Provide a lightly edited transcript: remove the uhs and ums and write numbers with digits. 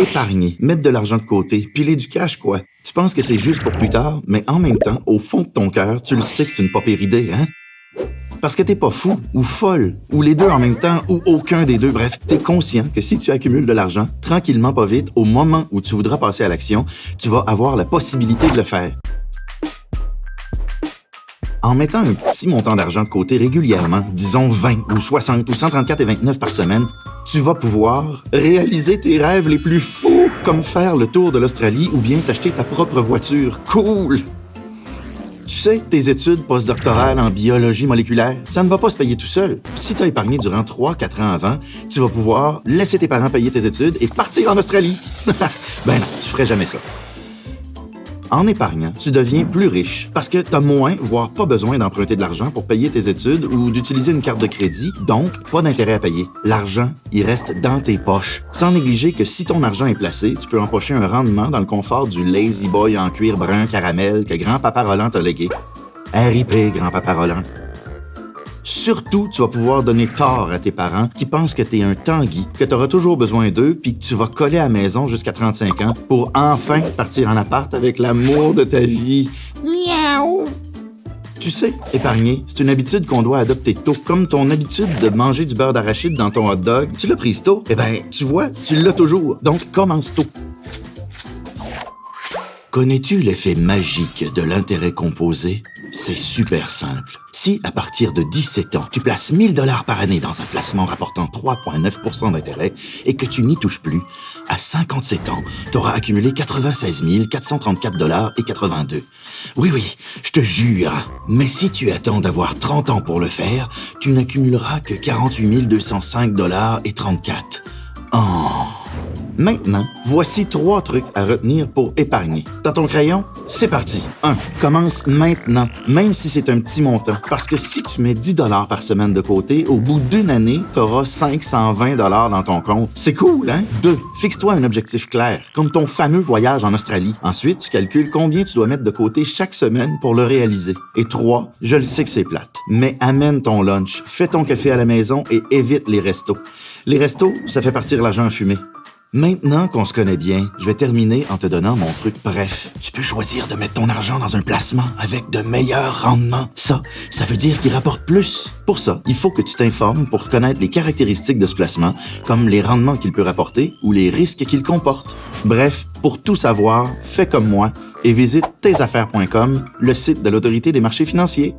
Épargner, mettre de l'argent de côté, piler du cash, quoi. Tu penses que c'est juste pour plus tard, mais en même temps, au fond de ton cœur, tu le sais que c'est une pas pire idée, hein? Parce que t'es pas fou, ou folle, ou les deux en même temps, ou aucun des deux. Bref, t'es conscient que si tu accumules de l'argent, tranquillement pas vite, au moment où tu voudras passer à l'action, tu vas avoir la possibilité de le faire. En mettant un petit montant d'argent de côté régulièrement, disons 20 ou 60 ou 134,29 par semaine, tu vas pouvoir réaliser tes rêves les plus fous, comme faire le tour de l'Australie ou bien t'acheter ta propre voiture. Cool! Tu sais, tes études postdoctorales en biologie moléculaire, ça ne va pas se payer tout seul. Si tu as épargné durant 3-4 ans avant, tu vas pouvoir laisser tes parents payer tes études et partir en Australie. Ben non, tu ferais jamais ça. En épargnant, tu deviens plus riche parce que tu as moins, voire pas besoin d'emprunter de l'argent pour payer tes études ou d'utiliser une carte de crédit, donc pas d'intérêt à payer. L'argent, il reste dans tes poches. Sans négliger que si ton argent est placé, tu peux empocher un rendement dans le confort du Lazy Boy en cuir brun caramel que grand-papa Roland t'a légué. RIP, grand-papa Roland. Surtout, tu vas pouvoir donner tort à tes parents qui pensent que t'es un Tanguy, que t'auras toujours besoin d'eux, puis que tu vas coller à la maison jusqu'à 35 ans pour enfin partir en appart avec l'amour de ta vie. Miaou! Tu sais, épargner, c'est une habitude qu'on doit adopter tôt. Comme ton habitude de manger du beurre d'arachide dans ton hot dog, tu l'as prise tôt. Eh ben, tu vois, tu l'as toujours. Donc, commence tôt. Connais-tu l'effet magique de l'intérêt composé? C'est super simple. Si, à partir de 17 ans, tu places 1 000 $ par année dans un placement rapportant 3,9 % d'intérêt et que tu n'y touches plus, à 57 ans, tu auras accumulé 96 434,82 $. Oui, je te jure. Mais si tu attends d'avoir 30 ans pour le faire, tu n'accumuleras que 48 205,34 $. Oh! Maintenant, voici 3 trucs à retenir pour épargner. T'as ton crayon? C'est parti. 1. Commence maintenant, même si c'est un petit montant. Parce que si tu mets 10 $ par semaine de côté, au bout d'une année, t'auras 520 $ dans ton compte. C'est cool, hein? 2. Fixe-toi un objectif clair, comme ton fameux voyage en Australie. Ensuite, tu calcules combien tu dois mettre de côté chaque semaine pour le réaliser. Et 3. Je le sais que c'est plate, mais amène ton lunch, fais ton café à la maison et évite les restos. Les restos, ça fait partir l'argent fumé. Maintenant qu'on se connaît bien, je vais terminer en te donnant mon truc. Bref, tu peux choisir de mettre ton argent dans un placement avec de meilleurs rendements. Ça veut dire qu'il rapporte plus. Pour ça, il faut que tu t'informes pour connaître les caractéristiques de ce placement, comme les rendements qu'il peut rapporter ou les risques qu'il comporte. Bref, pour tout savoir, fais comme moi et visite tesaffaires.com, le site de l'Autorité des marchés financiers.